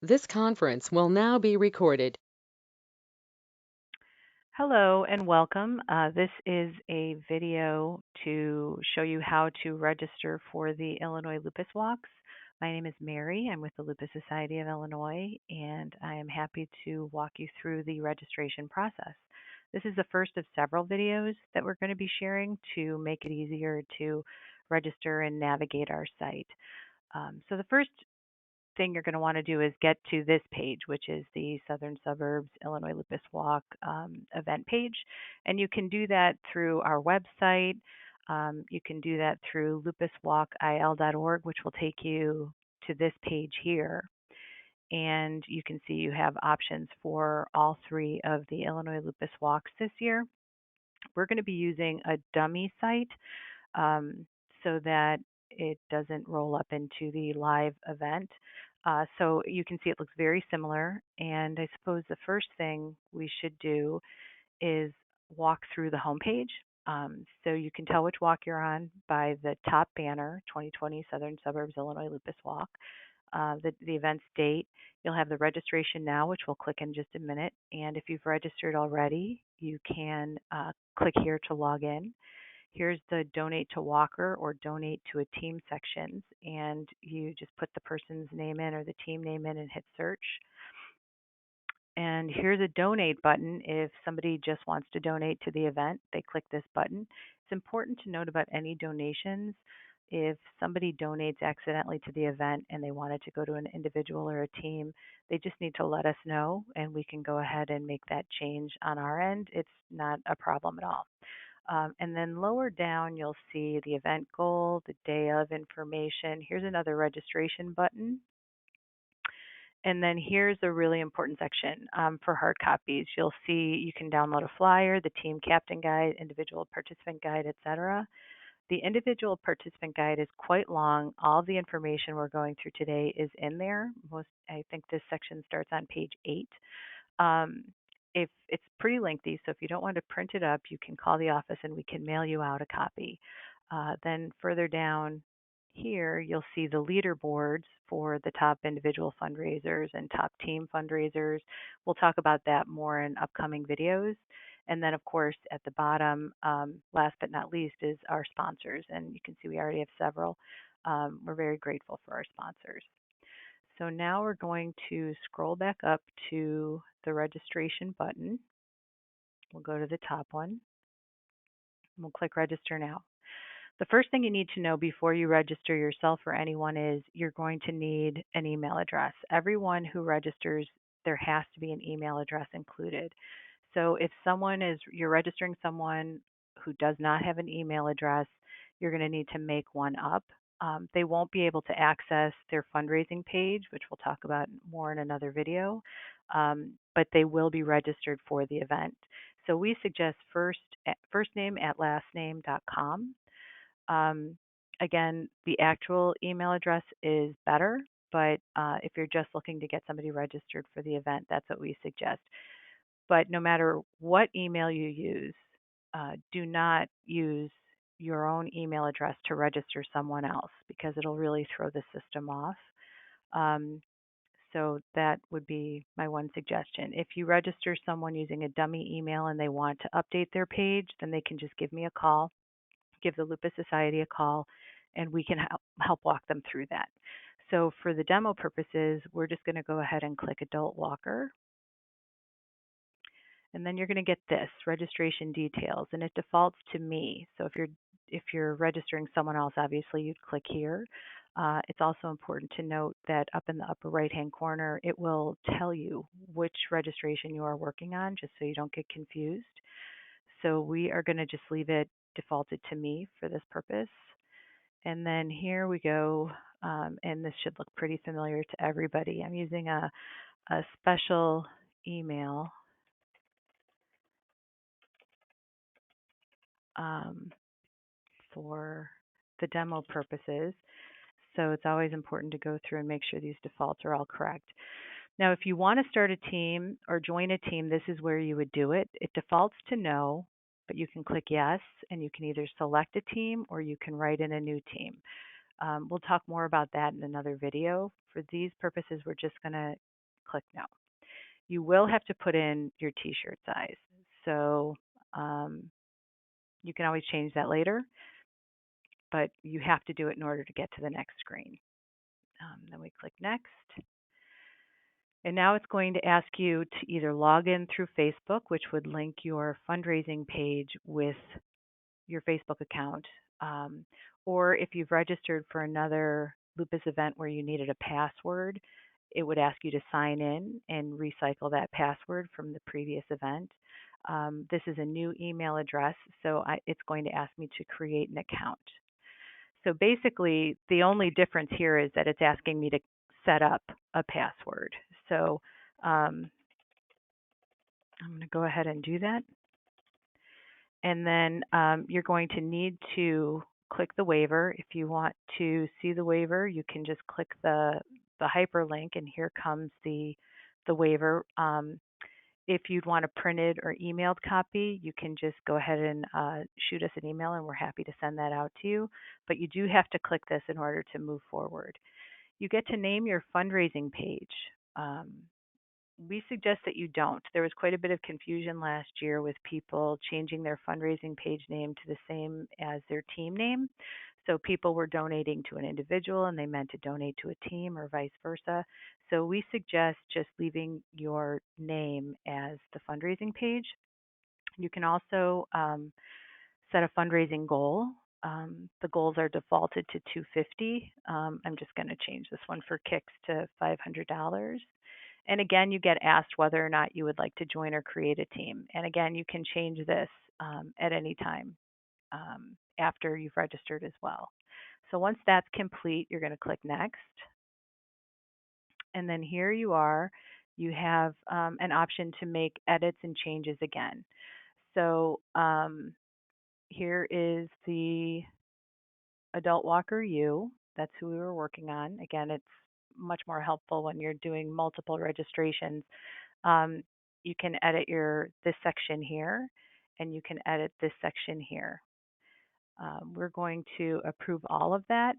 This conference will now be recorded. Hello and welcome. This is a video to show you how to register for the Illinois Lupus Walks. My name is Mary. I'm with the Lupus Society of Illinois, and I am happy to walk you through the registration process. This is the first of several videos that we're going to be sharing to make it easier to register and navigate our site. So the first thing you're going to want to do is get to this page, which is the Southern Suburbs Illinois Lupus Walk event page. And you can do that through our website. You can do that through lupuswalkil.org, which will take you to this page here. And you can see you have options for all three of the Illinois Lupus Walks this year. We're going to be using a dummy site so that it doesn't roll up into the live event. So you can see it looks very similar. And I suppose the first thing we should do is walk through the homepage. So you can tell which walk you're on by the top banner, 2020 Southern Suburbs Illinois Lupus Walk. The event's date. You'll have the registration now, which we'll click in just a minute. And if you've registered already, you can click here to log in. Here's the donate to walker or donate to a team sections, and you just put the person's name in or the team name in and hit search. And here's a donate button. If somebody just wants to donate to the event, they click this button. It's important to note about any donations. If somebody donates accidentally to the event and they want it to go to an individual or a team, they just need to let us know and we can go ahead and make that change on our end. It's not a problem at all. And then lower down, you'll see the event goal, the day of information. Here's another registration button. And then here's a really important section for hard copies. You'll see you can download a flyer, the team captain guide, individual participant guide, etc. The individual participant guide is quite long. All the information we're going through today is in there. I think this section starts on page 8. Um, if it's pretty lengthy, so if you don't want to print it up, you can call the office and we can mail you out a copy. Then further down here, you'll see the leaderboards for the top individual fundraisers and top team fundraisers. We'll talk about that more in upcoming videos. And then, of course, at the bottom, last but not least, is our sponsors. And you can see we already have several. We're very grateful for our sponsors. So now we're going to scroll back up to the registration button. We'll go to the top one. And we'll click register now. The first thing you need to know before you register yourself or anyone is you're going to need an email address. Everyone who registers, there has to be an email address included. So if you're registering someone who does not have an email address, you're going to need to make one up. They won't be able to access their fundraising page, which we'll talk about more in another video, but they will be registered for the event. So we suggest firstname@lastname.com. Um, Again, the actual email address is better, but if you're just looking to get somebody registered for the event, that's what we suggest. But no matter what email you use, do not use your own email address to register someone else because it'll really throw the system off. Um, so that would be my one suggestion. If you register someone using a dummy email and they want to update their page, then they can just give me a call, give the Lupus Society a call, and we can help walk them through that. So for the demo purposes, we're just going to go ahead and click Adult Walker. And then you're going to get this registration details, and it defaults to me. So if you're registering someone else, obviously you'd click here. It's also important to note that up in the upper right-hand corner, it will tell you which registration you are working on, just so you don't get confused. So we are going to just leave it defaulted to me for this purpose. And then here we go, and this should look pretty familiar to everybody. I'm using a special email um, for the demo purposes. So it's always important to go through and make sure these defaults are all correct. Now, if you want to start a team or join a team, this is where you would do it. It defaults to no, but you can click yes, and you can either select a team or you can write in a new team. We'll talk more about that in another video. For these purposes, we're just going to click no. You will have to put in your t-shirt size. So you can always change that later, but you have to do it in order to get to the next screen. Then we click next. And now it's going to ask you to either log in through Facebook, which would link your fundraising page with your Facebook account, or if you've registered for another lupus event where you needed a password, it would ask you to sign in and recycle that password from the previous event. This is a new email address, so it's going to ask me to create an account. So basically, the only difference here is that it's asking me to set up a password. So I'm going to go ahead and do that. And then you're going to need to click the waiver. If you want to see the waiver, you can just click the hyperlink, and here comes the waiver. If you'd want a printed or emailed copy, you can just go ahead and shoot us an email, and we're happy to send that out to you. But you do have to click this in order to move forward. You get to name your fundraising page. We suggest that you don't. There was quite a bit of confusion last year with people changing their fundraising page name to the same as their team name. So people were donating to an individual and they meant to donate to a team or vice versa. So we suggest just leaving your name as the fundraising page. You can also set a fundraising goal. The goals are defaulted to $250. I'm just going to change this one for kicks to $500. And again, you get asked whether or not you would like to join or create a team. And again, you can change this at any time after you've registered as well. So once that's complete, you're going to click next. And then here you are. You have an option to make edits and changes again. So here is the adult walker U. That's who we were working on. Again, it's much more helpful when you're doing multiple registrations. You can edit this section here, and you can edit this section here. We're going to approve all of that.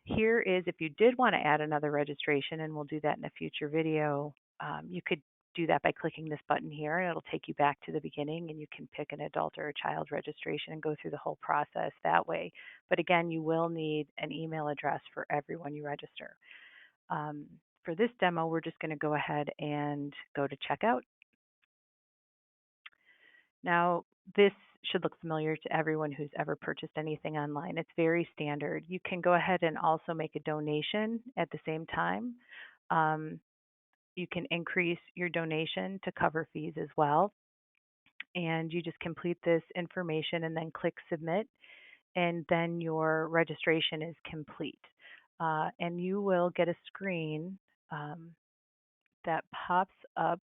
Here is if you did want to add another registration, and we'll do that in a future video, you could do that by clicking this button here, and it'll take you back to the beginning, and you can pick an adult or a child registration and go through the whole process that way. But again, you will need an email address for everyone you register. For this demo, we're just going to go ahead and go to checkout. Now, this should look familiar to everyone who's ever purchased anything online. It's very standard. You can go ahead and also make a donation at the same time. You can increase your donation to cover fees as well. And you just complete this information and then click submit, and then your registration is complete. And you will get a screen that pops up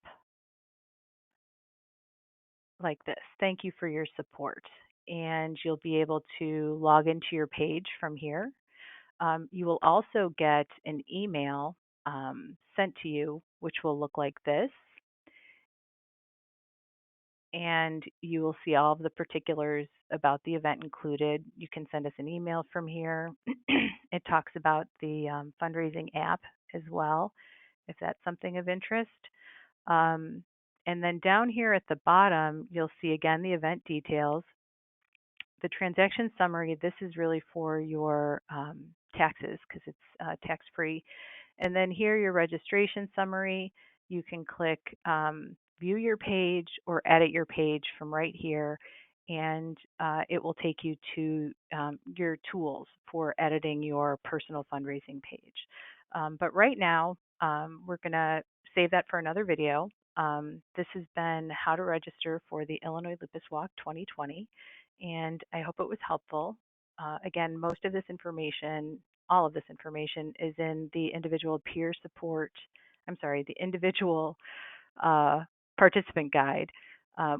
like this. Thank you for your support. And you'll be able to log into your page from here. You will also get an email sent to you, which will look like this. And you will see all of the particulars about the event included. You can send us an email from here. It talks about the fundraising app as well, if that's something of interest. And then down here at the bottom, you'll see again the event details. The transaction summary, this is really for your taxes because it's tax-free. And then here, your registration summary. You can click view your page or edit your page from right here, and it will take you to your tools for editing your personal fundraising page. But right now, we're going to save that for another video. This has been how to register for the Illinois Lupus Walk 2020, and I hope it was helpful. Again, most of this information, all of this information is in the individual peer support, the individual participant guide,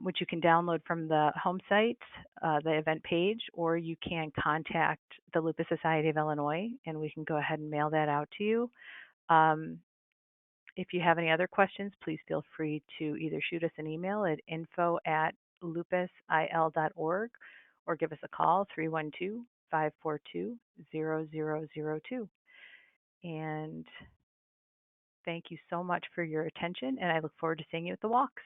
which you can download from the home site, the event page, or you can contact the Lupus Society of Illinois, and we can go ahead and mail that out to you. If you have any other questions, please feel free to either shoot us an email at info@lupusil.org or give us a call, 312 542-0002. And thank you so much for your attention, and I look forward to seeing you at the walks.